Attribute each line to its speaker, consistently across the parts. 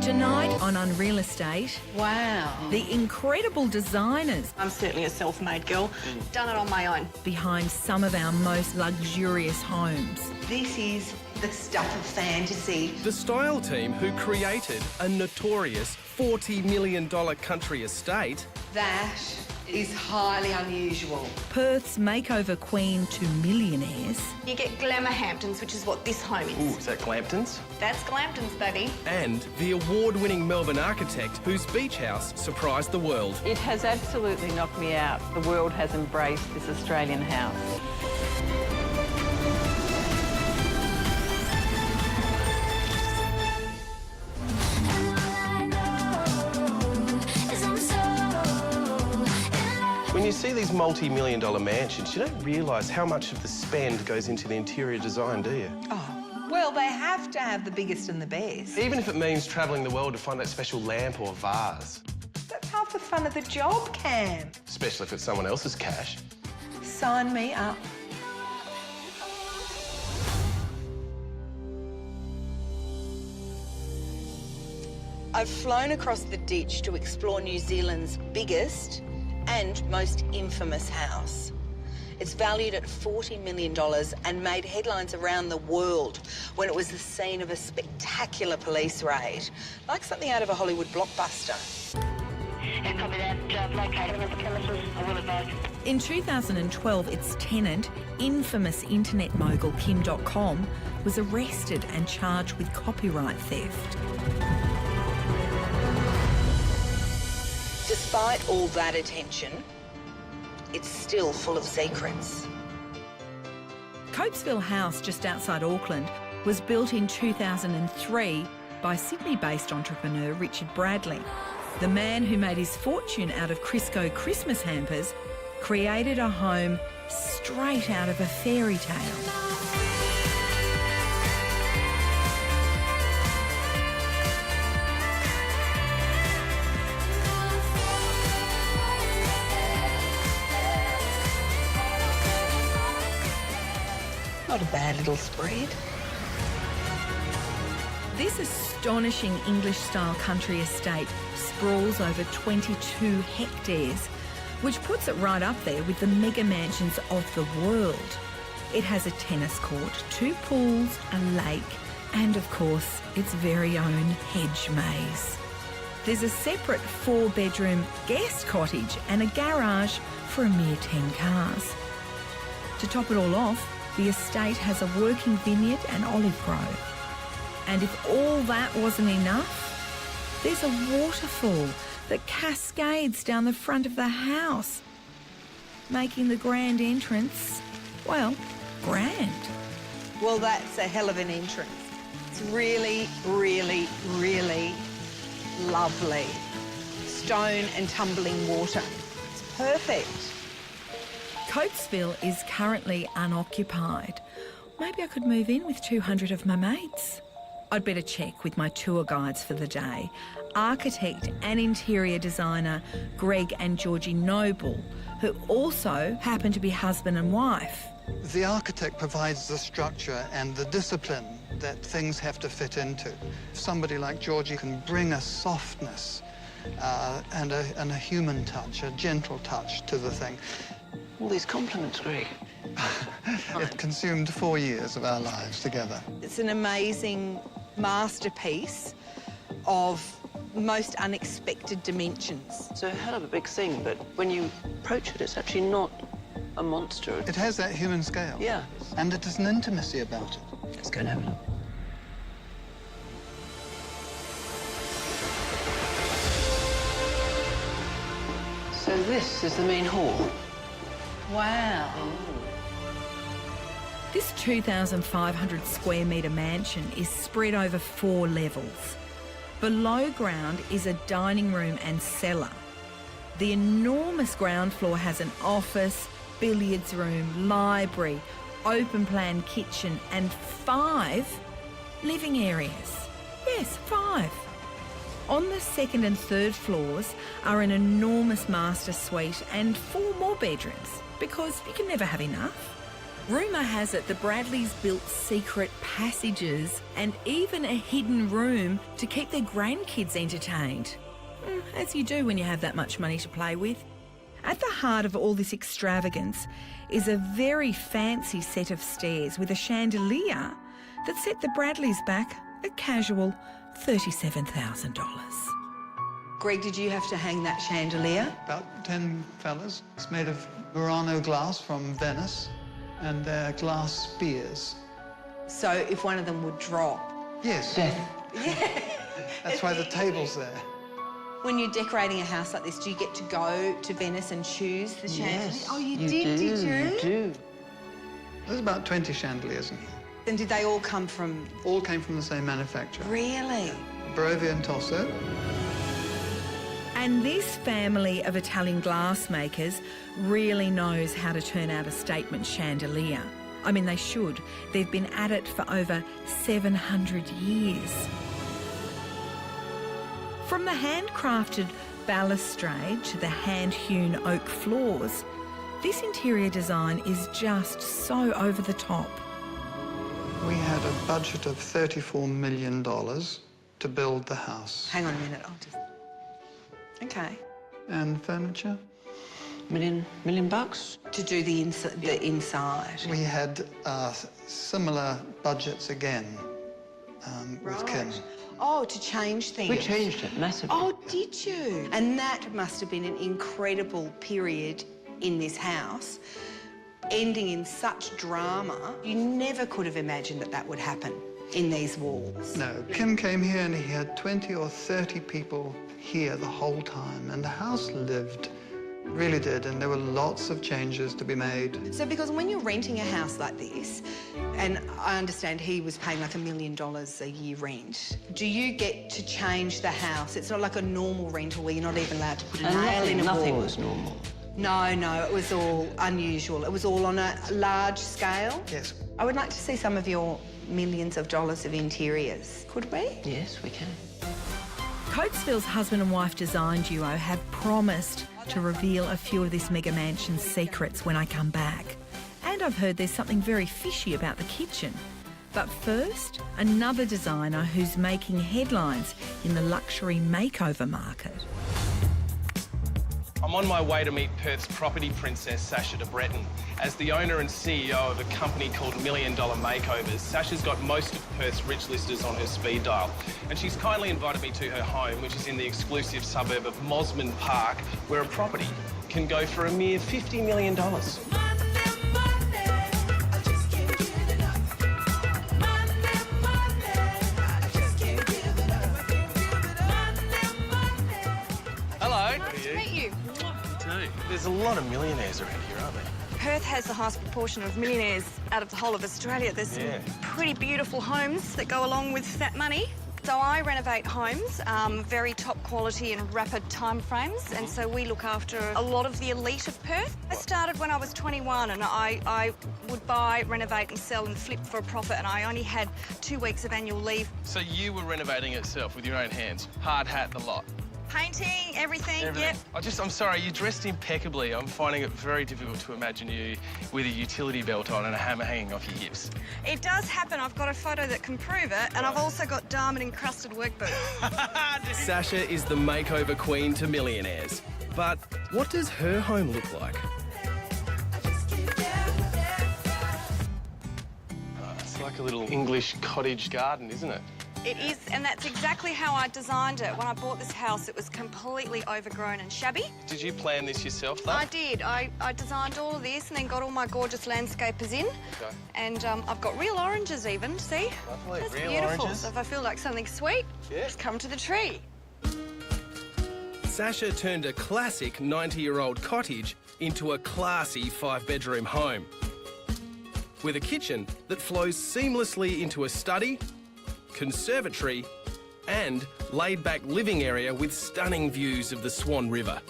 Speaker 1: Tonight on Unreal Estate,
Speaker 2: Wow.
Speaker 1: the incredible designers
Speaker 3: I'm certainly a self-made girl. Done it on my own.
Speaker 1: behind some of our most luxurious homes.
Speaker 2: This is the stuff of fantasy.
Speaker 4: The style team who created a notorious $40 million country estate
Speaker 2: That is highly unusual.
Speaker 1: Perth's makeover queen to millionaires,
Speaker 3: You get glamour Hamptons, which is what this home is.
Speaker 4: is that Glampton's?
Speaker 3: That's Glamptons, baby.
Speaker 4: And the award-winning Melbourne architect whose beach house surprised the world.
Speaker 5: It has absolutely knocked me out. The world has embraced this Australian house.
Speaker 4: When you see these multi-million dollar mansions, you don't realise how much of the spend goes into the interior design, do you?
Speaker 2: Oh, well, they have to have the biggest and the best.
Speaker 4: Even if it means travelling the world to find that special lamp or vase.
Speaker 2: That's half the fun of the job, Cam.
Speaker 4: Especially if it's someone else's cash.
Speaker 2: Sign me up.
Speaker 6: I've flown across the ditch to explore New Zealand's biggest and most infamous house. It's valued at $40 million and made headlines around the world when it was the scene of a spectacular police raid, like something out of a Hollywood blockbuster.
Speaker 7: Copy that. Located at the premises. I will advise.
Speaker 1: in 2012, its tenant, infamous internet mogul Kim.com, was arrested and charged with copyright theft.
Speaker 6: Despite all that attention, it's still full of secrets.
Speaker 1: Copesville House, just outside Auckland, was built in 2003 by Sydney-based entrepreneur Richard Bradley. The man who made his fortune out of Crisco Christmas hampers created a home straight out of a fairy tale.
Speaker 2: Not a bad little spread.
Speaker 1: This astonishing English-style country estate sprawls over 22 hectares, which puts it right up there with the mega mansions of the world. It has a tennis court, 2 pools, a lake, and of course, its very own hedge maze. There's a separate 4-bedroom guest cottage and a garage for a mere 10 cars. To top it all off, the estate has a working vineyard and olive grove. And if all that wasn't enough, there's a waterfall that cascades down the front of the house, making the grand entrance, well, grand.
Speaker 2: Well, that's a hell of an entrance. It's really, really, really lovely. Stone and tumbling water. It's perfect.
Speaker 1: Copesville is currently unoccupied. Maybe I could move in with 200 of my mates. I'd better check with my tour guides for the day. Architect and interior designer Greg and Georgie Noble, who also happen to be husband and wife.
Speaker 8: The architect provides the structure and the discipline that things have to fit into. Somebody like Georgie can bring a softness and a human touch, a gentle touch to the thing.
Speaker 5: All these compliments, Greg.
Speaker 8: It consumed 4 years of our lives together.
Speaker 6: It's an amazing masterpiece of most unexpected dimensions.
Speaker 5: It's a hell of a big thing, but when you approach it, it's actually not a monster.
Speaker 8: It has that human scale.
Speaker 5: Yeah.
Speaker 8: And it has an intimacy about it.
Speaker 5: Let's go and have a look. So this is the main hall.
Speaker 2: Wow.
Speaker 1: This 2,500 square metre mansion is spread over 4 levels. Below ground is a dining room and cellar. The enormous ground floor has an office, billiards room, library, open-plan kitchen and 5 living areas. Yes, 5. On the second and third floors are an enormous master suite and 4 more bedrooms, because you can never have enough. Rumour has it the Bradleys built secret passages and even a hidden room to keep their grandkids entertained. As you do when you have that much money to play with. At the heart of all this extravagance is a very fancy set of stairs with a chandelier that set the Bradleys back a casual $37,000.
Speaker 2: Greg, did you have to hang that chandelier?
Speaker 8: About 10 fellas. It's made of Murano glass from Venice, and they're glass spears.
Speaker 2: So if one of them would drop.
Speaker 8: Yes.
Speaker 5: Death.
Speaker 2: Yeah.
Speaker 8: That's why the table's there.
Speaker 2: When you're decorating a house like this, do you get to go to Venice and choose the chandelier?
Speaker 5: Yes.
Speaker 2: Oh, you did you?
Speaker 5: You do.
Speaker 8: There's about 20 chandeliers in here.
Speaker 2: And did they all come from...
Speaker 8: All came from the same manufacturer.
Speaker 2: Really?
Speaker 8: Barovia and Tosso.
Speaker 1: And this family of Italian glassmakers really knows how to turn out a statement chandelier. I mean, they should. They've been at it for over 700 years. From the handcrafted balustrade to the hand-hewn oak floors, this interior design is just so over the top.
Speaker 8: We had a budget of $34 million to build the house.
Speaker 2: Hang on a minute, I'll just... Okay.
Speaker 8: And furniture?
Speaker 5: Million bucks?
Speaker 2: To do the inside.
Speaker 8: We had similar budgets again with Kim.
Speaker 2: Oh, to change things.
Speaker 5: We changed it massively.
Speaker 2: Oh, did you? And that must have been an incredible period in this house, ending in such drama. You never could have imagined that that would happen in these walls.
Speaker 8: No, Kim came here and he had 20 or 30 people here the whole time, and the house lived, really did, and there were lots of changes to be made.
Speaker 2: So because when you're renting a house like this, and I understand he was paying like $1 million a year rent, do you get to change the house? It's not like a normal rental where you're not even allowed to put a nail in a wall.
Speaker 5: Nothing was normal.
Speaker 2: No, it was all unusual. It was all on a large scale.
Speaker 8: Yes.
Speaker 2: I would like to see some of your millions of dollars of interiors. Could we?
Speaker 5: Yes, we can.
Speaker 1: Coatesville's husband and wife design duo have promised to reveal a few of this mega mansion's secrets when I come back. And I've heard there's something very fishy about the kitchen. But first, another designer who's making headlines in the luxury makeover market.
Speaker 4: I'm on my way to meet Perth's property princess, Sasha de Breton. As the owner and CEO of a company called $1 Million Makeovers, Sasha's got most of Perth's rich listers on her speed dial. And she's kindly invited me to her home, which is in the exclusive suburb of Mosman Park, where a property can go for a mere $50 million. There's a lot of millionaires around here, aren't there?
Speaker 3: Perth has the highest proportion of millionaires out of the whole of Australia. There's some pretty beautiful homes that go along with that money. So I renovate homes, very top quality and rapid time frames, and so we look after a lot of the elite of Perth. I started when I was 21 and I would buy, renovate and sell and flip for a profit, and I only had 2 weeks of annual leave.
Speaker 4: So you were renovating it yourself with your own hands? Hard hat, the lot?
Speaker 3: Painting, everything. Yep.
Speaker 4: I'm sorry, you're dressed impeccably. I'm finding it very difficult to imagine you with a utility belt on and a hammer hanging off your hips.
Speaker 3: It does happen. I've got a photo that can prove it, and I've also got diamond-encrusted work boots.
Speaker 4: Sasha is the makeover queen to millionaires. But what does her home look like? It's like a little English cottage garden, isn't it?
Speaker 3: It is, and that's exactly how I designed it. When I bought this house, it was completely overgrown and shabby.
Speaker 4: Did you plan this yourself, though?
Speaker 3: I did. I designed all of this and then got all my gorgeous landscapers in.
Speaker 4: Okay.
Speaker 3: And I've got real oranges even, see?
Speaker 4: Lovely,
Speaker 3: That's
Speaker 4: real
Speaker 3: beautiful.
Speaker 4: oranges.
Speaker 3: So if I feel like something sweet, just come to the tree.
Speaker 4: Sasha turned a classic 90-year-old cottage into a classy 5-bedroom home with a kitchen that flows seamlessly into a study, conservatory and laid-back living area with stunning views of the Swan River.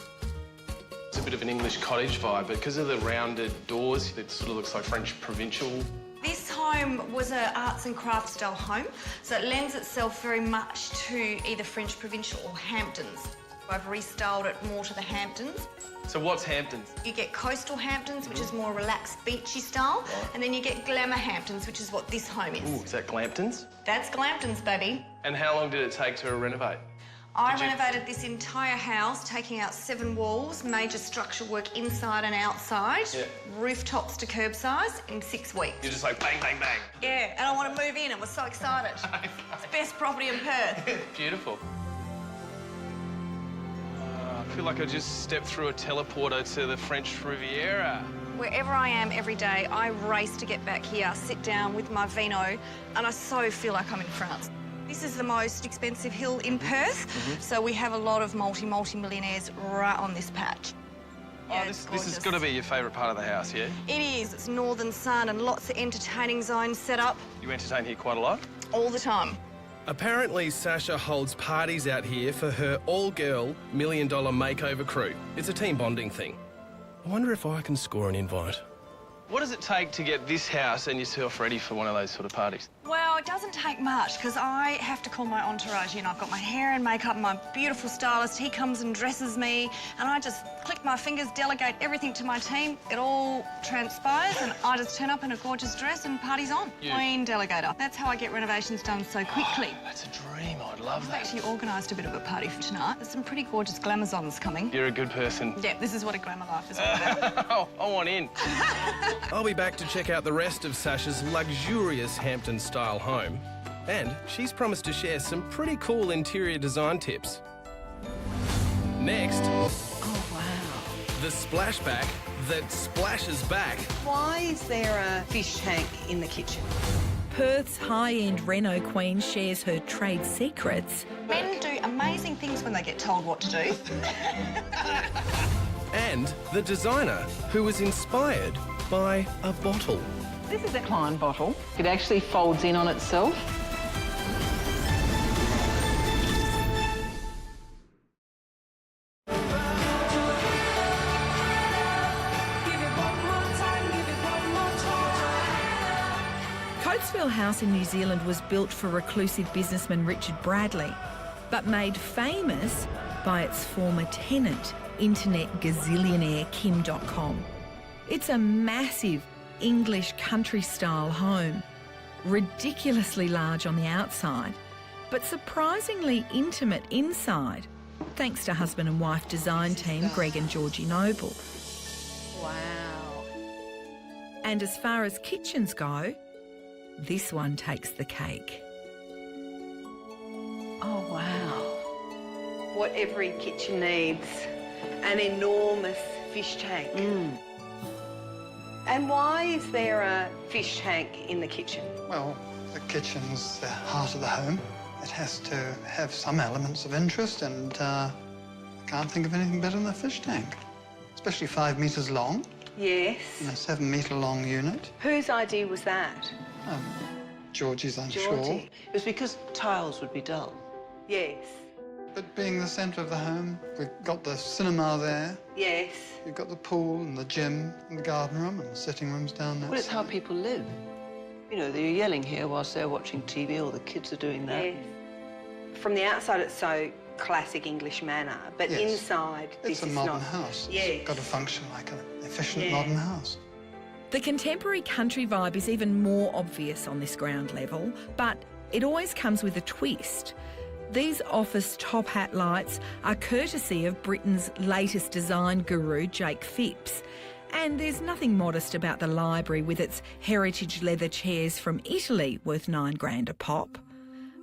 Speaker 4: It's a bit of an English cottage vibe, but because of the rounded doors, it sort of looks like French provincial.
Speaker 3: This home was an arts and crafts style home, so it lends itself very much to either French provincial or Hamptons. I've restyled it more to the Hamptons.
Speaker 4: So what's Hamptons?
Speaker 3: You get coastal Hamptons, which is more relaxed, beachy style, and then you get glamour Hamptons, which is what this home is.
Speaker 4: Ooh, is that Glamptons?
Speaker 3: That's Glamptons, baby.
Speaker 4: And how long did it take to renovate?
Speaker 3: I renovated this entire house, taking out 7 walls, major structural work inside and outside, rooftops to curb size in 6 weeks.
Speaker 4: You're just like bang, bang, bang.
Speaker 3: Yeah, and I want to move in and we're so excited. It's the best property in Perth.
Speaker 4: Beautiful. I feel like I just stepped through a teleporter to the French Riviera.
Speaker 3: Wherever I am every day, I race to get back here, sit down with my vino, and I so feel like I'm in France. This is the most expensive hill in Perth, so we have a lot of multi-millionaires right on this patch. Yeah,
Speaker 4: this has got to be your favourite part of the house, yeah?
Speaker 3: It is. It's northern sun and lots of entertaining zones set up.
Speaker 4: You entertain here quite a lot?
Speaker 3: All the time.
Speaker 4: Apparently, Sasha holds parties out here for her all-girl $1 million makeover crew. It's a team bonding thing. I wonder if I can score an invite. What does it take to get this house and yourself ready for one of those sort of parties?
Speaker 3: Well, it doesn't take much because I have to call my entourage in. I've got my hair and makeup, my beautiful stylist. He comes and dresses me, and I just click my fingers, delegate everything to my team. It all transpires, and I just turn up in a gorgeous dress and party's on. Queen delegator. That's how I get renovations done so quickly.
Speaker 4: That's a dream. I'd love
Speaker 3: I've
Speaker 4: that.
Speaker 3: actually organised a bit of a party for tonight. There's some pretty gorgeous glamazons coming.
Speaker 4: You're a good person.
Speaker 3: Yeah, this is what a glamour life is all about.
Speaker 4: Oh, I want in. I'll be back to check out the rest of Sasha's luxurious Hampton-style home. And she's promised to share some pretty cool interior design tips. Next...
Speaker 1: Oh, wow.
Speaker 4: The splashback that splashes back.
Speaker 2: Why is there a fish tank in the kitchen?
Speaker 1: Perth's high-end Reno queen shares her trade secrets.
Speaker 3: Men do amazing things when they get told what to do.
Speaker 4: And the designer who was inspired by a bottle.
Speaker 5: This is a Klein bottle. It actually folds in on itself.
Speaker 1: Coatesville House in New Zealand was built for reclusive businessman Richard Bradley, but made famous by its former tenant, internet gazillionaire Kim.com. It's a massive English country-style home, ridiculously large on the outside, but surprisingly intimate inside, thanks to husband and wife design team Greg and Georgie Noble.
Speaker 2: Wow.
Speaker 1: And as far as kitchens go, this one takes the cake.
Speaker 2: Oh, wow. What every kitchen needs, an enormous fish tank. And why is there a fish tank in the kitchen?
Speaker 8: Well, the kitchen's the heart of the home. It has to have some elements of interest, and I can't think of anything better than a fish tank. Especially 5 metres long,
Speaker 2: Yes.
Speaker 8: in a 7-metre long unit.
Speaker 2: Whose idea was that?
Speaker 8: Georgie's, I'm sure.
Speaker 2: Georgie.
Speaker 5: It was because tiles would be dull.
Speaker 2: Yes.
Speaker 8: But being the centre of the home, we've got the cinema there.
Speaker 2: Yes.
Speaker 8: You've got the pool and the gym and the garden room and the sitting rooms down there.
Speaker 5: Well, it's how people live. You know, they're yelling here whilst they're watching TV, or the kids are doing that.
Speaker 2: Yes. From the outside, it's so classic English manner, but
Speaker 8: Yes.
Speaker 2: inside,
Speaker 8: It's
Speaker 2: this
Speaker 8: a
Speaker 2: is
Speaker 8: modern
Speaker 2: not.
Speaker 8: house.
Speaker 2: Yes.
Speaker 8: It's got to function like an efficient
Speaker 2: Yeah.
Speaker 8: modern house.
Speaker 1: The contemporary country vibe is even more obvious on this ground level, but it always comes with a twist. These office top hat lights are courtesy of Britain's latest design guru, Jake Phipps. And there's nothing modest about the library with its heritage leather chairs from Italy worth $9,000 a pop.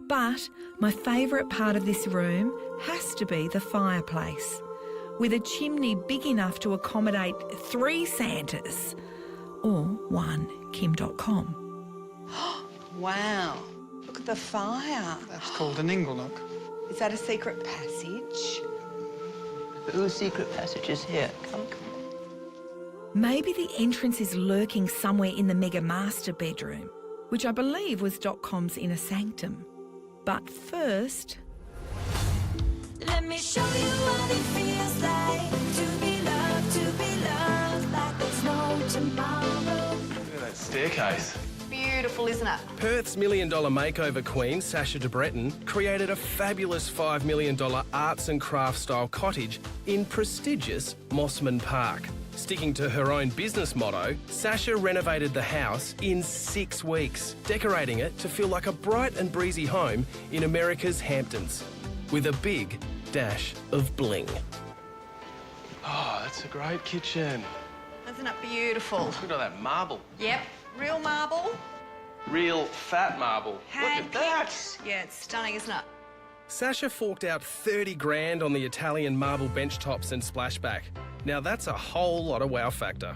Speaker 1: But my favourite part of this room has to be the fireplace, with a chimney big enough to accommodate 3 Santas, or 1 Kim.com.
Speaker 2: Wow. Look at the fire.
Speaker 8: That's called an inglenook.
Speaker 2: Is that a secret passage?
Speaker 5: Whose secret passage is here? Come.
Speaker 1: Maybe the entrance is lurking somewhere in the mega master bedroom, which I believe was .com's inner sanctum. But first...
Speaker 9: Let me show you what it feels like to be loved like there's no tomorrow.
Speaker 4: Look at that staircase.
Speaker 3: beautiful, isn't it?
Speaker 4: Perth's $1 million makeover queen, Sasha de Breton, created a fabulous $5 million arts and crafts style cottage in prestigious Mossman Park. Sticking to her own business motto, Sasha renovated the house in 6 weeks, decorating it to feel like a bright and breezy home in America's Hamptons, with a big dash of bling. Oh, that's a great kitchen.
Speaker 3: Isn't it beautiful?
Speaker 4: Look at all that marble.
Speaker 3: Yep, real marble.
Speaker 4: Real fat marble. Look at that.
Speaker 3: Yeah, it's stunning, isn't it?
Speaker 4: Sasha forked out 30 grand on the Italian marble bench tops and splashback. Now that's a whole lot of wow factor.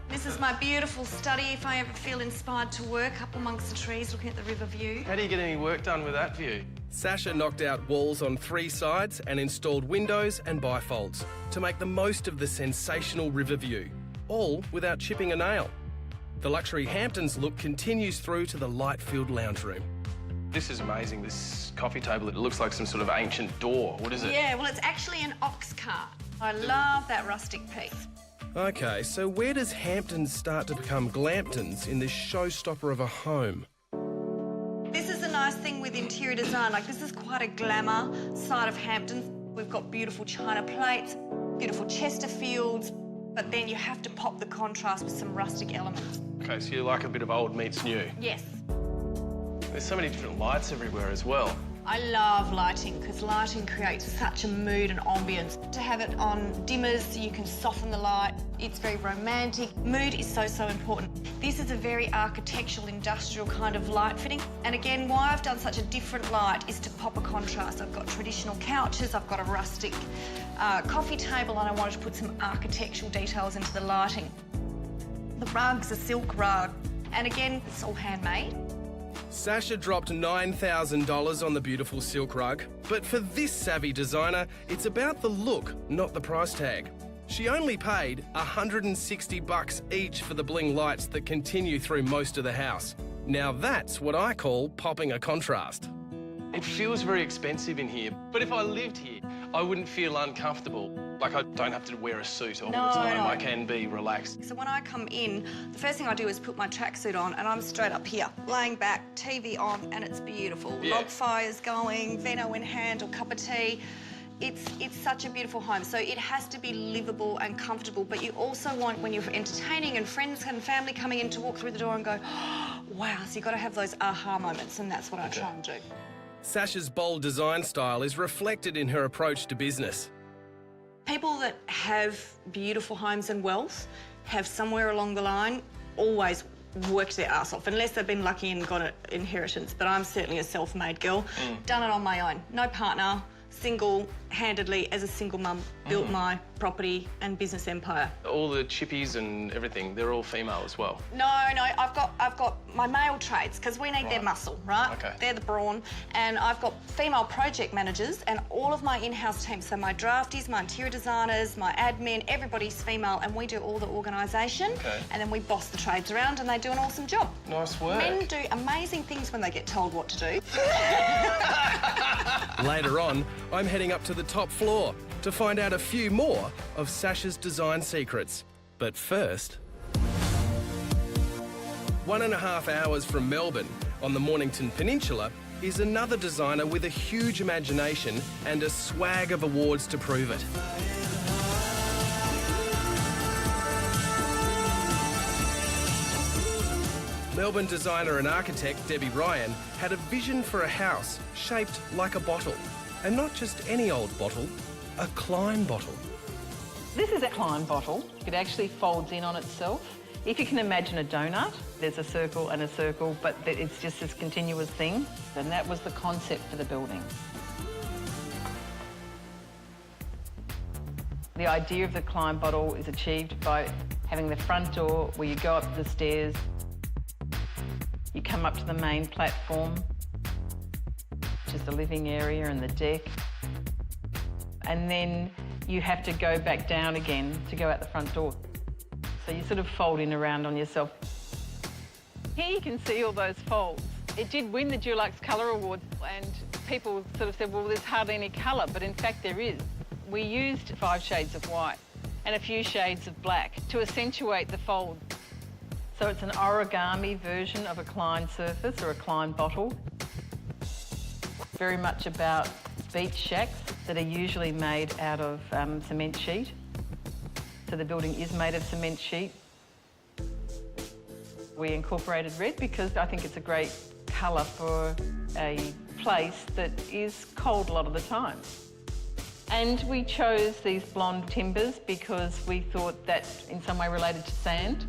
Speaker 3: This is my beautiful study if I ever feel inspired to work up amongst the trees looking at the river view.
Speaker 4: How do you get any work done with that view? Sasha knocked out walls on 3 sides and installed windows and bifolds to make the most of the sensational river view, all without chipping a nail. The luxury Hamptons look continues through to the light-filled lounge room. This is amazing, this coffee table. It looks like some sort of ancient door. What is it?
Speaker 3: Yeah, well, it's actually an ox cart. I love that rustic piece.
Speaker 4: OK, so where does Hamptons start to become Glamptons in this showstopper of a home?
Speaker 3: This is a nice thing with interior design. Like, this is quite a glamour side of Hamptons. We've got beautiful china plates, beautiful Chesterfields, but then you have to pop the contrast with some rustic elements.
Speaker 4: OK, so you like a bit of old meets new.
Speaker 3: Yes.
Speaker 4: There's so many different lights everywhere as well.
Speaker 3: I love lighting because lighting creates such a mood and ambience. To have it on dimmers so you can soften the light, it's very romantic. Mood is so, so important. This is a very architectural, industrial kind of light fitting. And again, why I've done such a different light is to pop a contrast. I've got traditional couches, I've got a rustic coffee table, and I wanted to put some architectural details into the lighting. The rug's a silk rug. And again, it's all handmade.
Speaker 4: Sasha dropped $9,000 on the beautiful silk rug, but for this savvy designer, it's about the look, not the price tag. She only paid $160 each for the bling lights that continue through most of the house. Now that's what I call popping a contrast. It feels very expensive in here, but if I lived here, I wouldn't feel uncomfortable. Like, I don't have to wear a suit all the time. I can be relaxed.
Speaker 3: So when I come in, the first thing I do is put my tracksuit on and I'm straight up here, laying back, TV on, and it's beautiful.
Speaker 4: Yeah.
Speaker 3: Log fires going, Vino in hand or cup of tea. It's such a beautiful home. So it has to be livable and comfortable, but you also want, when you're entertaining and friends and family coming in, to walk through the door and go, oh, wow, so you've got to have those aha moments, and that's what I try and do.
Speaker 4: Sasha's bold design style is reflected in her approach to business.
Speaker 3: People that have beautiful homes and wealth have somewhere along the line always worked their ass off, unless they've been lucky and got an inheritance. But I'm certainly a self-made girl. Done it on my own. No partner, single-handedly, as a single mum, built my property and business empire.
Speaker 4: All the chippies and everything, they're all female as well.
Speaker 3: No, I've got my male trades, because we need their muscle, right?
Speaker 4: Okay.
Speaker 3: They're the brawn. And I've got female project managers and all of my in-house team. So my drafties, my interior designers, my admin, everybody's female, and we do all the organisation.
Speaker 4: Okay.
Speaker 3: And then we boss the trades around and they do an awesome job.
Speaker 4: Nice work.
Speaker 3: Men do amazing things when they get told what to do.
Speaker 4: Later on, I'm heading up to the top floor to find out a few more of Sasha's design secrets. But first, 1.5 hours from Melbourne, on the Mornington Peninsula, is another designer with a huge imagination and a swag of awards to prove it. Melbourne designer and architect Debbie Ryan had a vision for a house shaped like a bottle. And not just any old bottle, a Klein bottle.
Speaker 10: This is a Klein bottle. It actually folds in on itself. If you can imagine a donut, there's a circle and a circle, but it's just this continuous thing. And that was the concept for the building. The idea of the Klein bottle is achieved by having the front door where you go up the stairs, you come up to the main platform, which is the living area and the deck, and then you have to go back down again to go out the front door. So you sort of fold in around on yourself. Here you can see all those folds. It did win the Dulux Colour Award, and people sort of said, well, there's hardly any colour, but in fact there is. We used 5 shades of white and a few shades of black to accentuate the fold. So it's an origami version of a Klein surface or a Klein bottle. Very much about beach shacks that are usually made out of cement sheet. So the building is made of cement sheet. We incorporated red because I think it's a great colour for a place that is cold a lot of the time. And we chose these blonde timbers because we thought that in some way related to sand.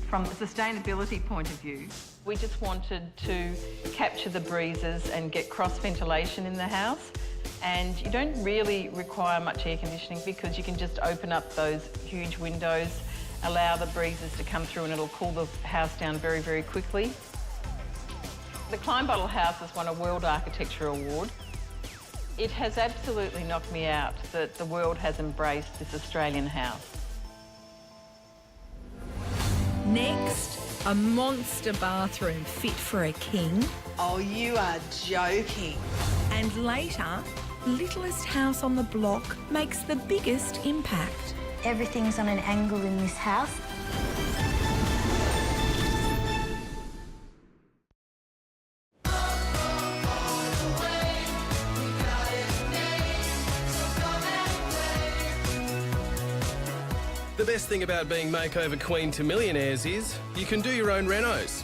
Speaker 10: From a sustainability point of view, we just wanted to capture the breezes and get cross ventilation in the house. And you don't really require much air conditioning because you can just open up those huge windows, allow the breezes to come through and it'll cool the house down very, very quickly. The Klein Bottle House has won a World Architecture Award. It has absolutely knocked me out that the world has embraced this Australian house.
Speaker 1: Next, a monster bathroom fit for a king.
Speaker 2: Oh, you are joking.
Speaker 1: And later, littlest house on the block makes the biggest impact.
Speaker 11: Everything's on an angle in this house.
Speaker 4: The best thing about being makeover queen to millionaires is you can do your own renos.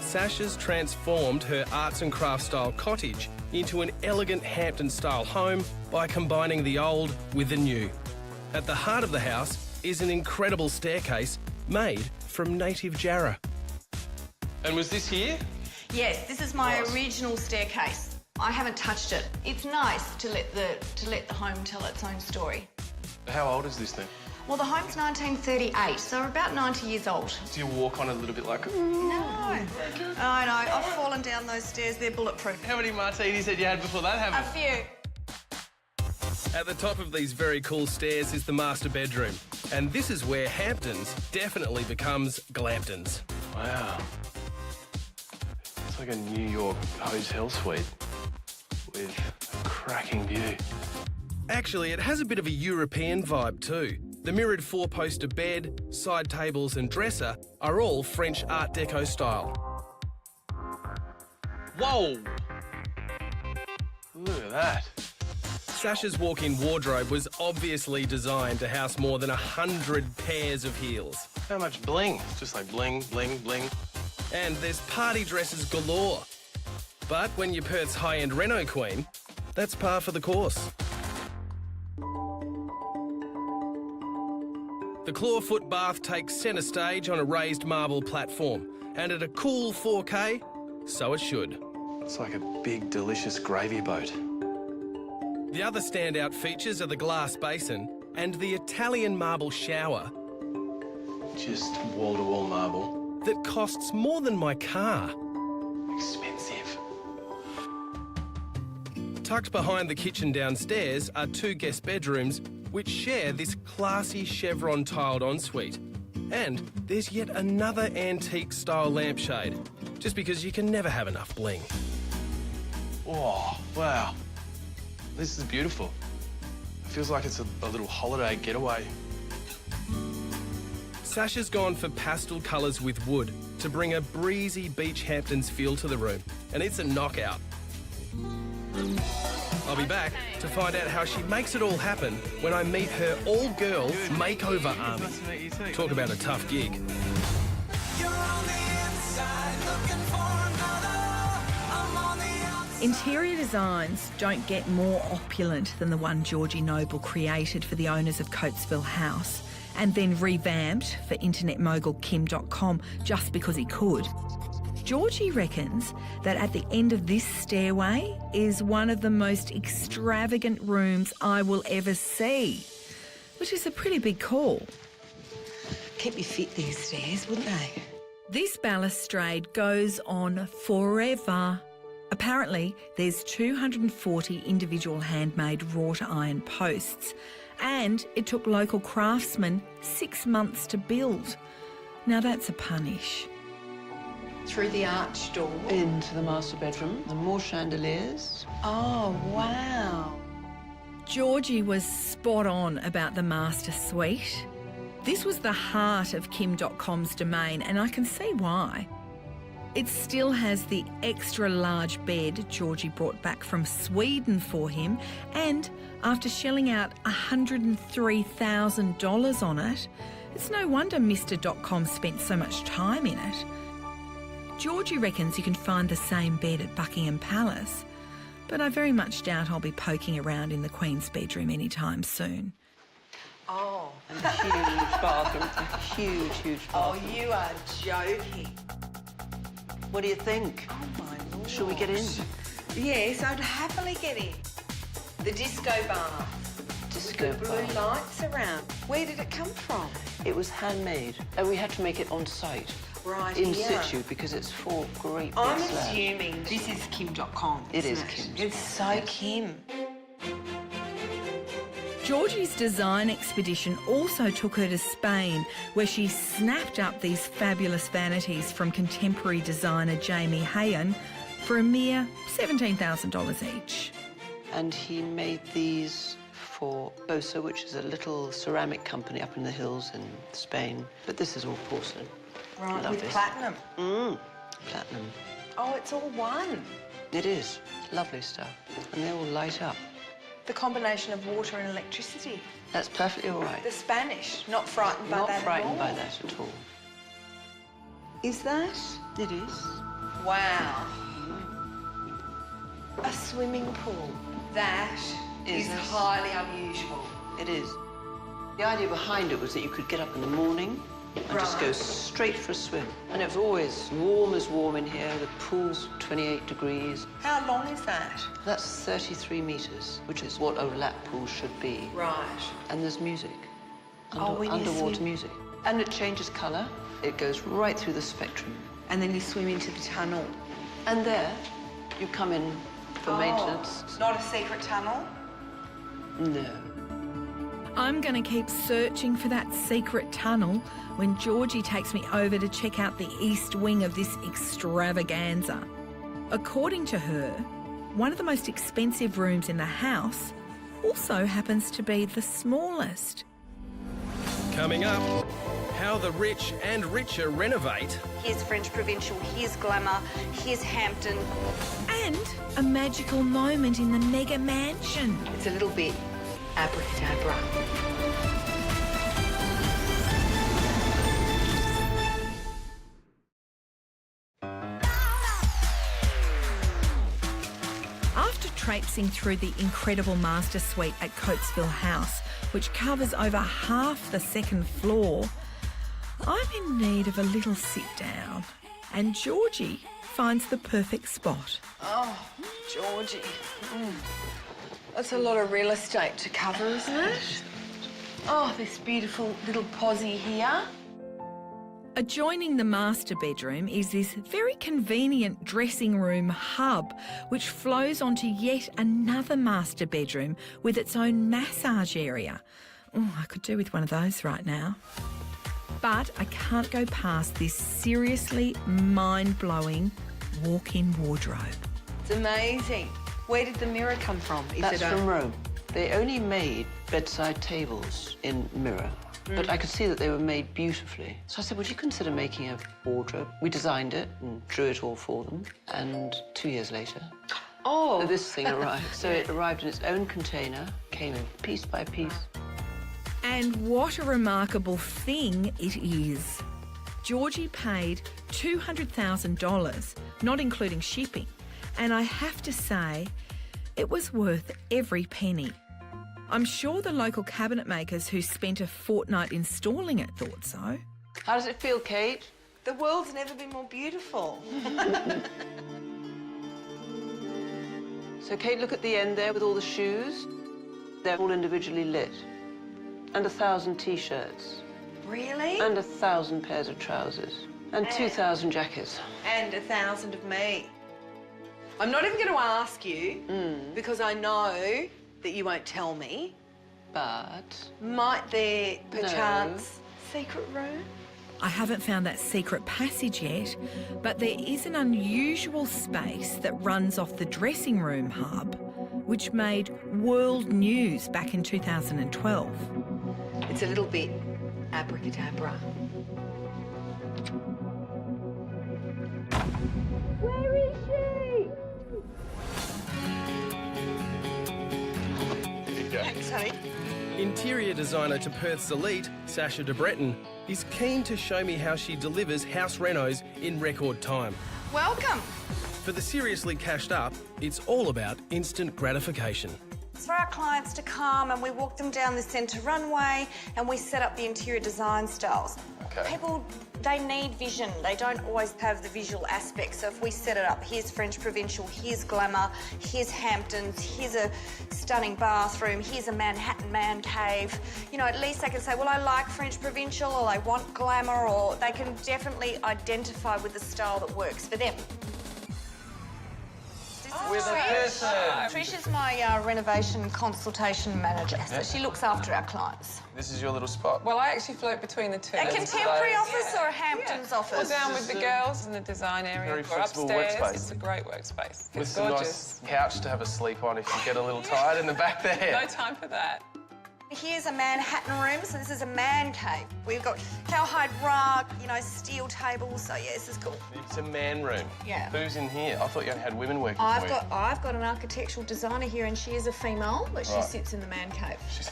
Speaker 4: Sasha's transformed her arts and crafts style cottage into an elegant Hampton-style home by combining the old with the new. At the heart of the house is an incredible staircase made from native jarrah.
Speaker 12: And was this here?
Speaker 3: Yes, this is my original staircase. I haven't touched it. It's nice to let the home tell its own story.
Speaker 12: How old is this thing?
Speaker 3: Well, the home's 1938, so we're about 90 years old.
Speaker 12: Do you walk on it a little bit like...
Speaker 3: No. I know. I've fallen down those stairs. They're bulletproof.
Speaker 12: How many martinis had you had before that happened?
Speaker 3: A few.
Speaker 4: At the top of these very cool stairs is the master bedroom. And this is where Hamptons definitely becomes Glamptons.
Speaker 12: Wow. It's like a New York hotel suite with a cracking view.
Speaker 4: Actually, it has a bit of a European vibe too. The mirrored four-poster bed, side tables and dresser are all French Art Deco style.
Speaker 12: Whoa! Look at that.
Speaker 4: Sasha's walk-in wardrobe was obviously designed to house more than 100 pairs of heels.
Speaker 12: How much bling? Just like bling, bling, bling.
Speaker 4: And there's party dresses galore. But when you're Perth's high-end reno queen, that's par for the course. The clawfoot bath takes centre stage on a raised marble platform, and at a cool 4K, so it should.
Speaker 12: It's like a big, delicious gravy boat.
Speaker 4: The other standout features are the glass basin and the Italian marble shower.
Speaker 12: Just wall-to-wall marble.
Speaker 4: That costs more than my car.
Speaker 12: Expensive.
Speaker 4: Tucked behind the kitchen downstairs are two guest bedrooms which share this classy chevron tiled ensuite. And there's yet another antique-style lampshade, just because you can never have enough bling.
Speaker 12: Oh, wow. This is beautiful. It feels like it's a little holiday getaway.
Speaker 4: Sasha's gone for pastel colours with wood to bring a breezy Beach Hamptons feel to the room, and it's a knockout. I'll be back to find out how she makes it all happen when I meet her all-girls makeover army.
Speaker 12: Nice to meet you too.
Speaker 4: Talk about a tough gig.
Speaker 1: Interior designs don't get more opulent than the one Georgie Noble created for the owners of Coatesville House and then revamped for internetmogul Kim.com just because he could. Georgie reckons that at the end of this stairway is one of the most extravagant rooms I will ever see, which is a pretty big call.
Speaker 2: Keep you fit, these stairs, wouldn't they?
Speaker 1: This balustrade goes on forever. Apparently, there's 240 individual handmade wrought iron posts, and it took local craftsmen 6 months to build. Now that's a punish.
Speaker 2: Through the arch door.
Speaker 5: Into the master bedroom, and more chandeliers.
Speaker 2: Oh, wow.
Speaker 1: Georgie was spot on about the master suite. This was the heart of Kim.com's domain, and I can see why. It still has the extra large bed Georgie brought back from Sweden for him, and after shelling out $103,000 on it, it's no wonder Mr.com spent so much time in it. Georgie reckons you can find the same bed at Buckingham Palace, but I very much doubt I'll be poking around in the Queen's bedroom anytime soon.
Speaker 5: Oh. And a huge bathroom. It's a huge, huge bathroom.
Speaker 2: Oh, you are joking.
Speaker 5: What do you think?
Speaker 2: Oh, my Lord.
Speaker 5: Shall we get in?
Speaker 2: Yes, I'd happily get in. The disco bath.
Speaker 5: Disco
Speaker 2: Blue
Speaker 5: bath.
Speaker 2: lights around. Where did it come from?
Speaker 5: It was handmade, and we had to make it on site.
Speaker 2: Right,
Speaker 5: in
Speaker 2: here.
Speaker 5: situ, because it's 4 great big
Speaker 2: I'm
Speaker 5: slabs.
Speaker 2: assuming this is Kim.com.
Speaker 5: It is
Speaker 2: isn't
Speaker 5: Kim's.
Speaker 2: It's so Kim.
Speaker 1: Georgie's design expedition also took her to Spain, where she snapped up these fabulous vanities from contemporary designer Jamie Hayen for a mere $17,000 each.
Speaker 5: And he made these for Bosa, which is a little ceramic company up in the hills in Spain. But this is all porcelain.
Speaker 2: Right,
Speaker 5: Love
Speaker 2: with
Speaker 5: this.
Speaker 2: platinum.
Speaker 5: Platinum.
Speaker 2: Oh, it's all one.
Speaker 5: It is. Lovely stuff. And they all light up.
Speaker 2: The combination of water and electricity.
Speaker 5: That's perfectly all right.
Speaker 2: The Spanish, not frightened by that
Speaker 5: Not frightened
Speaker 2: at all.
Speaker 5: by that at all.
Speaker 2: Is that?
Speaker 5: It is.
Speaker 2: Wow. A swimming pool. That is
Speaker 5: Is it?
Speaker 2: highly unusual.
Speaker 5: It is. The idea behind it was that you could get up in the morning and just go straight for a swim. And it was always warm as warm in here. The pool's 28 degrees.
Speaker 2: How long is that?
Speaker 5: That's 33 metres, which is what a lap pool should be.
Speaker 2: Right.
Speaker 5: And there's music.
Speaker 2: When you
Speaker 5: Underwater
Speaker 2: swim.
Speaker 5: music. And it changes colour. It goes right through the spectrum.
Speaker 2: And then you swim into the tunnel.
Speaker 5: And there, you come in for maintenance.
Speaker 2: It's not a secret tunnel?
Speaker 5: No.
Speaker 1: I'm going to keep searching for that secret tunnel when Georgie takes me over to check out the east wing of this extravaganza. According to her, one of the most expensive rooms in the house also happens to be the smallest.
Speaker 4: Coming up, how the rich and richer renovate.
Speaker 3: Here's French Provincial, here's Glamour, here's Hampton.
Speaker 1: And a magical moment in the mega mansion.
Speaker 2: It's a little bit abracadabra.
Speaker 1: After traipsing through the incredible master suite at Coatesville House, which covers over half the second floor, I'm in need of a little sit down. And Georgie finds the perfect spot.
Speaker 2: Oh, Georgie. That's a lot of real estate to cover, isn't it? Oh, this beautiful little posse here.
Speaker 1: Adjoining the master bedroom is this very convenient dressing room hub, which flows onto yet another master bedroom with its own massage area. Oh, I could do with one of those right now. But I can't go past this seriously mind-blowing walk-in wardrobe.
Speaker 2: It's amazing. Where did the mirror come from?
Speaker 5: That's from Rome. They only made bedside tables in mirror, but I could see that they were made beautifully. So I said, would you consider making a wardrobe? We designed it and drew it all for them, and 2 years later, this thing arrived. So it arrived in its own container, came in piece by piece.
Speaker 1: And what a remarkable thing it is. Georgie paid $200,000, not including shipping, and I have to say, it was worth every penny. I'm sure the local cabinet makers who spent a fortnight installing it thought so.
Speaker 5: How does it feel, Kate?
Speaker 2: The world's never been more beautiful.
Speaker 5: So, Kate, look at the end there with all the shoes. They're all individually lit. And 1,000 T-shirts.
Speaker 2: Really?
Speaker 5: And 1,000 pairs of trousers. And 2,000 jackets.
Speaker 2: And 1,000 of me. I'm not even going to ask you, because I know that you won't tell me.
Speaker 5: But?
Speaker 2: Might there, perchance, secret room?
Speaker 1: I haven't found that secret passage yet, but there is an unusual space that runs off the dressing room hub, which made world news back in 2012.
Speaker 2: It's a little bit
Speaker 1: Abracadabra.
Speaker 9: Where is she?
Speaker 12: There you go.
Speaker 3: Thanks, honey.
Speaker 4: Interior designer to Perth's elite, Sasha de Breton, is keen to show me how she delivers house renos in record time.
Speaker 3: Welcome.
Speaker 4: For the seriously cashed up, it's all about instant gratification.
Speaker 3: It's for our clients to come and we walk them down the centre runway and we set up the interior design styles.
Speaker 12: Okay.
Speaker 3: People, they need vision. They don't always have the visual aspect. So if we set it up, here's French Provincial, here's glamour, here's Hamptons, here's a stunning bathroom, here's a Manhattan man cave. You know, at least they can say, well, I like French Provincial, or I want glamour, or they can definitely identify with the style that works for them.
Speaker 12: With a person.
Speaker 3: Trish is my renovation consultation manager, so she looks after our clients.
Speaker 12: This is your little spot.
Speaker 13: Well, I actually float between the two.
Speaker 3: A contemporary office or a Hamptons office?
Speaker 13: Or down with the girls in the design area.
Speaker 12: Very
Speaker 13: or
Speaker 12: flexible
Speaker 13: upstairs.
Speaker 12: workspace.
Speaker 13: It's a great workspace.
Speaker 12: With
Speaker 13: It's
Speaker 12: some
Speaker 13: gorgeous.
Speaker 12: nice couch to have a sleep on if you get a little tired in the back there.
Speaker 13: No time for that.
Speaker 3: Here's a Manhattan room, so this is a man cave. We've got cowhide rug, you know, steel tables, so yeah, this is cool.
Speaker 12: It's a man room.
Speaker 3: Yeah.
Speaker 12: Who's in here? I thought you only had women working for
Speaker 3: I've
Speaker 12: you.
Speaker 3: got an architectural designer here, and she is a female, but she
Speaker 12: Right.
Speaker 3: sits in the man cave.
Speaker 12: She's...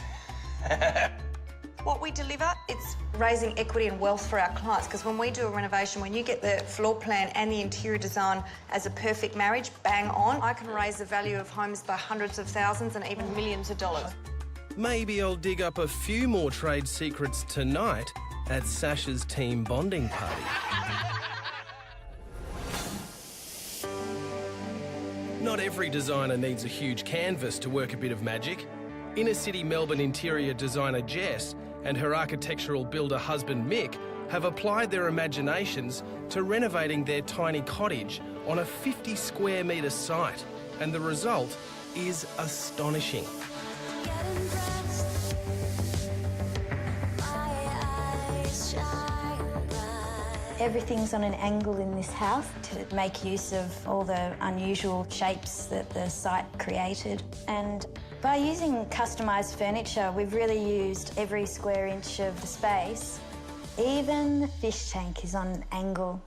Speaker 3: What we deliver, it's raising equity and wealth for our clients, because when we do a renovation, when you get the floor plan and the interior design as a perfect marriage, bang on, I can raise the value of homes by hundreds of thousands and even millions of dollars.
Speaker 4: Maybe I'll dig up a few more trade secrets tonight at Sasha's team bonding party. Not every designer needs a huge canvas to work a bit of magic. Inner city Melbourne interior designer Jess and her architectural builder husband Mick have applied their imaginations to renovating their tiny cottage on a 50 square metre site, and the result is astonishing.
Speaker 11: Everything's on an angle in this house to make use of all the unusual shapes that the site created. And by using customised furniture, we've really used every square inch of the space. Even the fish tank is on an angle.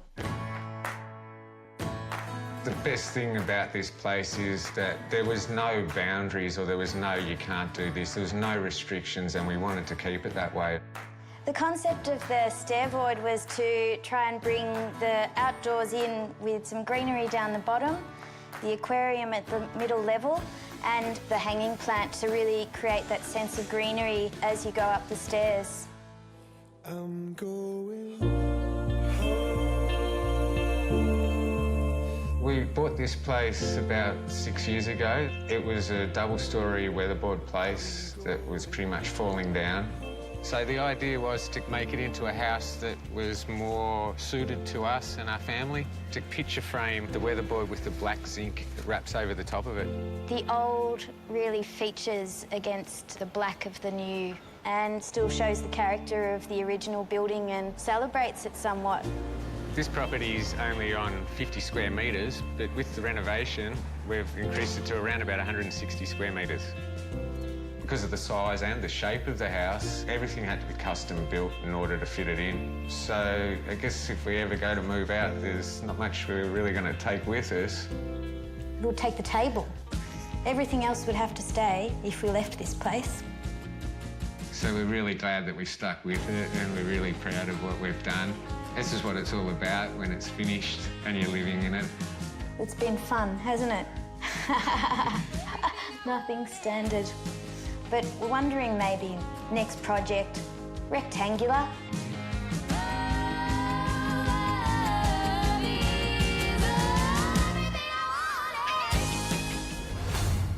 Speaker 14: The best thing about this place is that there was no boundaries, or there was no you can't do this. There was no restrictions, and we wanted to keep it that way.
Speaker 11: The concept of the stair void was to try and bring the outdoors in with some greenery down the bottom, the aquarium at the middle level, and the hanging plant to really create that sense of greenery as you go up the stairs.
Speaker 9: I'm going.
Speaker 14: We bought this place about 6 years ago. It was a double-storey weatherboard place that was pretty much falling down. So the idea was to make it into a house that was more suited to us and our family. To picture frame the weatherboard with the black zinc that wraps over the top of it.
Speaker 11: The old really features against the black of the new and still shows the character of the original building and celebrates it somewhat.
Speaker 14: This property is only on 50 square metres, but with the renovation, we've increased it to around about 160 square metres. Because of the size and the shape of the house, everything had to be custom built in order to fit it in. So I guess if we ever go to move out, there's not much we're really going to take with us.
Speaker 11: We'll take the table. Everything else would have to stay if we left this place.
Speaker 14: So we're really glad that we stuck with it, and we're really proud of what we've done. This is what it's all about when it's finished and you're living in it.
Speaker 11: It's been fun, hasn't it? Nothing standard. But we're wondering maybe next project, rectangular.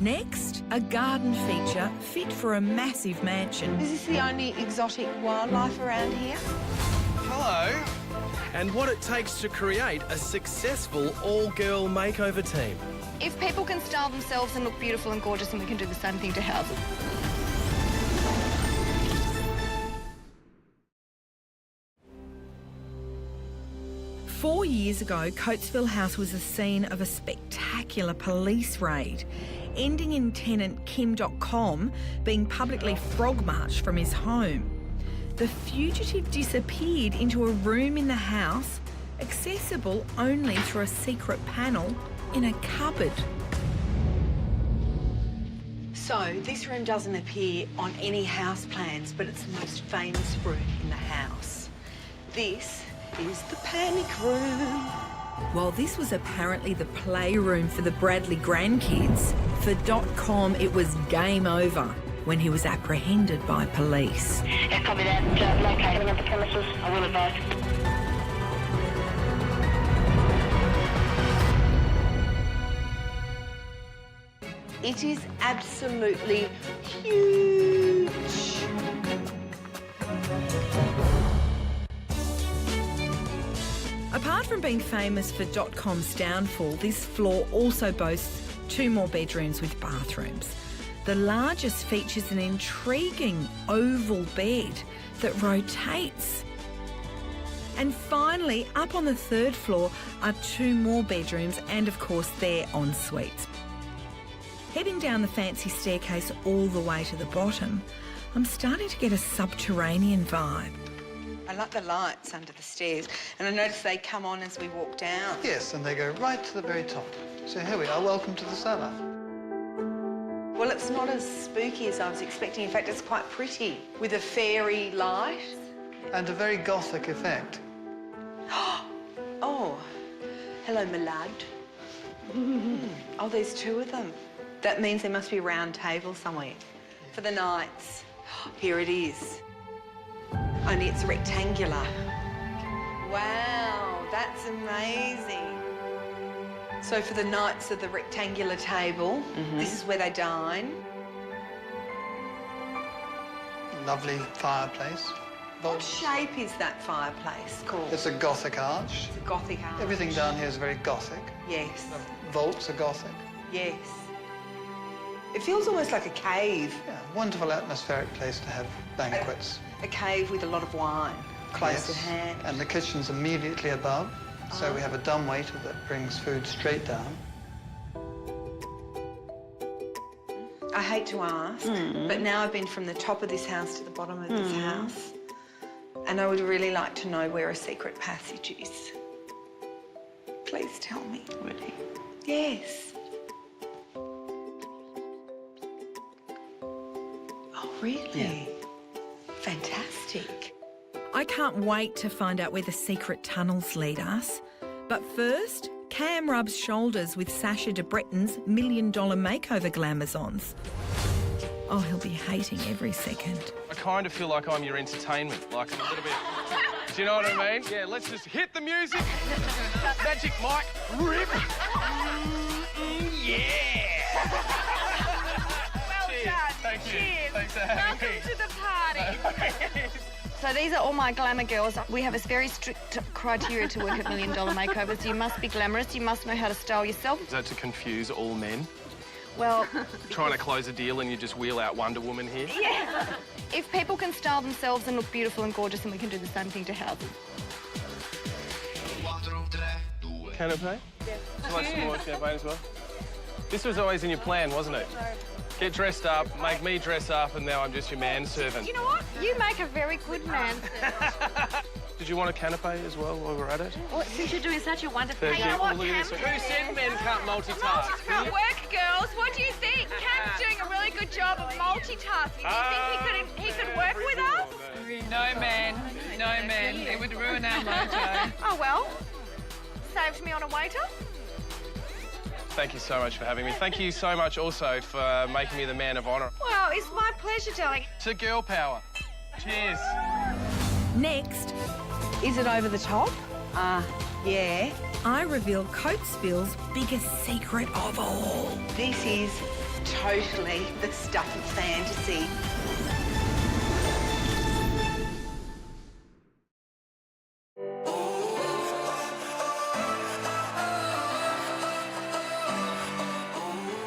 Speaker 1: Next, a garden feature fit for a massive mansion.
Speaker 2: Is this the only exotic wildlife around here?
Speaker 4: Hello. And what it takes to create a successful all-girl makeover team.
Speaker 3: If people can style themselves and look beautiful and gorgeous, then we can do the same thing to houses.
Speaker 1: 4 years ago, Coatesville House was the scene of a spectacular police raid, ending in tenant Kim.com being publicly frog-marched from his home. the fugitive disappeared into a room in the house, accessible only through a secret panel in a cupboard.
Speaker 2: So this room doesn't appear on any house plans, but it's the most famous room in the house. This is the panic room.
Speaker 1: While this was apparently the playroom for the Bradley grandkids, for .com it was game over when he was apprehended by police.
Speaker 7: Yeah, copy that. Located him at the premises. I will advise.
Speaker 2: It is absolutely huge.
Speaker 1: Apart from being famous for .com's downfall, this floor also boasts 2 more bedrooms with bathrooms. The largest features an intriguing oval bed that rotates. And finally, up on the 3rd floor are 2 more bedrooms and, of course, their en-suites. Heading down the fancy staircase all the way to the bottom, I'm starting to get a subterranean vibe.
Speaker 2: I like the lights under the stairs, and I notice they come on as we walk down.
Speaker 8: Yes, and they go right to the very top. So here we are, welcome to the cellar.
Speaker 2: Well, it's not as spooky as I was expecting. In fact, it's quite pretty, with a fairy light.
Speaker 8: And a very gothic effect.
Speaker 2: Oh, hello, my lad. Oh, there's 2 of them. That means there must be a round table somewhere for the nights. Here it is. Only it's rectangular. Wow, that's amazing. So for the nights of the rectangular table, this is where they dine.
Speaker 8: Lovely fireplace.
Speaker 2: What shape is that fireplace called?
Speaker 8: It's a Gothic arch.
Speaker 2: It's a Gothic arch.
Speaker 8: Everything down here is very Gothic.
Speaker 2: Yes.
Speaker 8: The vaults are Gothic.
Speaker 2: Yes. It feels almost like a cave.
Speaker 8: Yeah, wonderful atmospheric place to have banquets.
Speaker 2: A cave with a lot of wine. Close at
Speaker 8: Yes,
Speaker 2: hand.
Speaker 8: and the kitchen's immediately above. So we have a dumbwaiter that brings food straight down.
Speaker 2: I hate to ask, but now I've been from the top of this house to the bottom of this house, and I would really like to know where a secret passage is. Please tell me.
Speaker 5: Really?
Speaker 2: Yes. Oh, really?
Speaker 5: Yeah.
Speaker 2: Fantastic.
Speaker 1: I can't wait to find out where the secret tunnels lead us. But first, Cam rubs shoulders with Sasha de Bretton's $1 Million Makeover glamazons. Oh, he'll be hating every second.
Speaker 4: I kind of feel like I'm your entertainment, like a little bit. Do you know what I mean? Yeah, let's just hit the music. Magic Mike, rip. Yeah.
Speaker 3: Well
Speaker 4: Cheers.
Speaker 3: done.
Speaker 4: Thank you.
Speaker 3: Cheers.
Speaker 4: Thanks for having
Speaker 3: Welcome
Speaker 4: me.
Speaker 3: to the party. So these are all my glamour girls. We have a very strict criteria to work at $1 Million Makeovers. You must be glamorous. You must know how to style yourself.
Speaker 4: Is that to confuse all men?
Speaker 3: Well,
Speaker 4: Trying to close a deal and you just wheel out Wonder Woman here?
Speaker 3: yeah. If people can style themselves and look beautiful and gorgeous, then we can do the same thing to houses.
Speaker 4: Canapé? Yeah. Would you like some more champagne as well? This was always in your plan, wasn't it? Get dressed up, make me dress up, and now I'm just your manservant.
Speaker 3: You know what? You make a very good man.
Speaker 4: Did you want a canapé as well while we're at it?
Speaker 7: Well, since you're doing such a wonderful
Speaker 4: Thank
Speaker 3: You know
Speaker 4: you.
Speaker 3: what,
Speaker 4: Look at this.
Speaker 3: Cam?
Speaker 4: Who said men can't multitask?
Speaker 3: Multitask work, girls. What do you think? Cam's doing a really good job of multitasking. Do you think he could work with us?
Speaker 13: No, man. No, man. It would ruin our mojo.
Speaker 3: Oh, well. Saved me on a waiter.
Speaker 4: Thank you so much for having me. Thank you so much also for making me the man of honour.
Speaker 3: Well, it's my pleasure, darling.
Speaker 4: To girl power. Cheers.
Speaker 1: Next,
Speaker 2: Is it over the top? Yeah.
Speaker 1: I reveal Coatesville's biggest secret of all.
Speaker 2: This is totally the stuff of fantasy.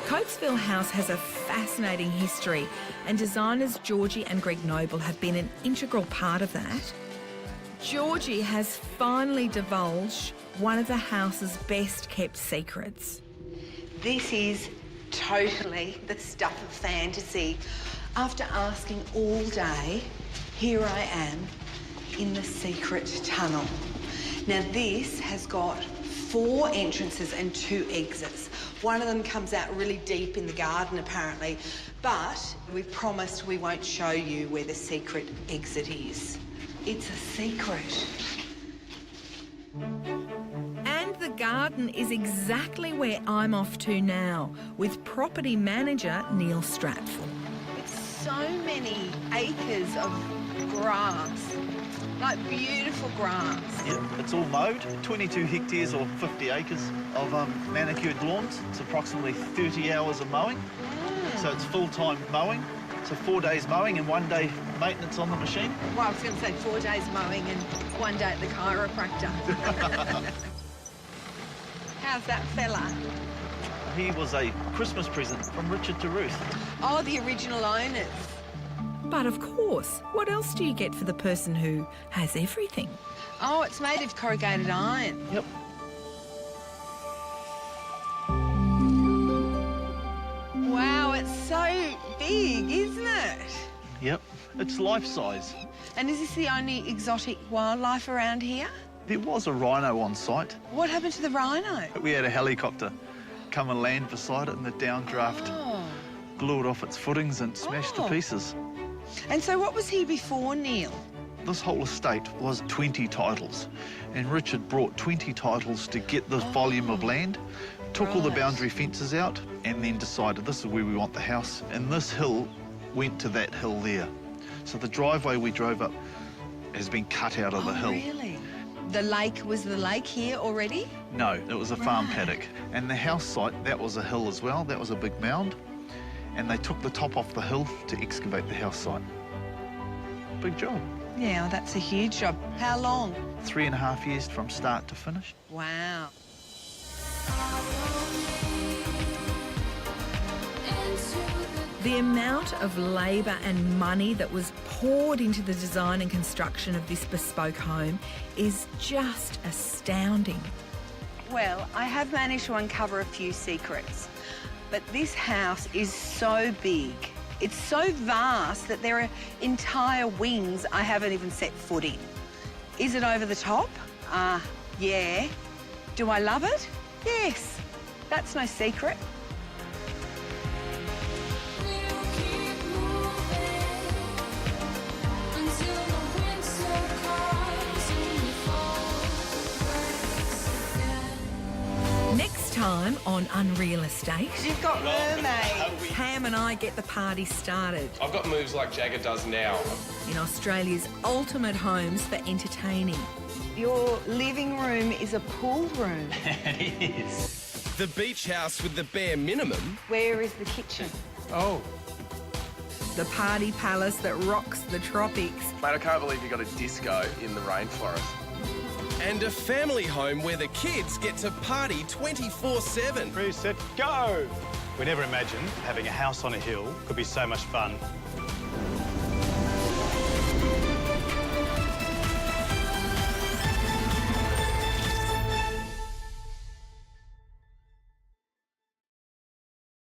Speaker 1: Coatesville House has a fascinating history, and designers Georgie and Greg Noble have been an integral part of that. Georgie has finally divulged one of the house's best-kept secrets.
Speaker 2: This is totally the stuff of fantasy. After asking all day, Here I am in the secret tunnel. Now this has got 4 entrances and 2 exits. One of them comes out really deep in the garden apparently, but we've promised we won't show you where the secret exit is. It's a secret.
Speaker 1: And the garden is exactly where I'm off to now, with property manager Neil Stratford.
Speaker 2: It's so many acres of grass, like beautiful grass.
Speaker 15: Yeah, it's all mowed, 22 hectares or 50 acres of manicured lawns. It's approximately 30 hours of mowing. So it's full-time mowing. So 4 days mowing and 1 day maintenance on the machine.
Speaker 2: Well, I was going to say 4 days mowing and 1 day at the chiropractor. How's that fella?
Speaker 15: He was a Christmas present from Richard to Ruth.
Speaker 2: Oh, the original owners.
Speaker 1: But of course, what else do you get for the person who has everything?
Speaker 2: Oh, it's made of corrugated iron.
Speaker 15: Yep.
Speaker 2: Wow, it's so big, isn't it?
Speaker 15: Yep, it's life-size.
Speaker 2: And is this the only exotic wildlife around here?
Speaker 15: There was a rhino on site.
Speaker 2: What happened to the rhino?
Speaker 15: We had a helicopter come and land beside it and the downdraft blew it off its footings and smashed to pieces.
Speaker 2: And so what was here before, Neil?
Speaker 15: This whole estate was 20 titles, and Richard brought 20 titles to get this volume of land, took all the boundary fences out, and then decided this is where we want the house. And this hill went to that hill there. So the driveway we drove up has been cut out of the hill.
Speaker 2: Really? The lake, was the lake here already?
Speaker 15: No, it was a farm paddock. And the house site, that was a hill as well. That was a big mound. And they took the top off the hill to excavate the house site. Big job.
Speaker 2: Yeah, that's a huge job. How long?
Speaker 15: 3.5 years from start to finish.
Speaker 2: Wow.
Speaker 1: The amount of labour and money that was poured into the design and construction of this bespoke home is just astounding.
Speaker 2: Well, I have managed to uncover a few secrets, but this house is so big. It's so vast that there are entire wings I haven't even set foot in. Is it over the top? Yeah. Do I love it? Yes. That's no secret.
Speaker 1: Next time on Unreal Estate,
Speaker 2: You've got mermaids.
Speaker 1: Pam and I get the party started
Speaker 4: I've got moves like Jagger does now.
Speaker 1: in Australia's ultimate homes for entertaining.
Speaker 2: Your living room is a pool room.
Speaker 4: It is. The beach house with the bare minimum.
Speaker 2: Where is the kitchen?
Speaker 4: Oh.
Speaker 1: The party palace that rocks the tropics.
Speaker 12: Mate, I can't believe you got a disco in the rainforest.
Speaker 4: And a family home where the kids get to party 24/7.
Speaker 16: Ready, set, go! We never imagined having a house on a hill could be so much fun.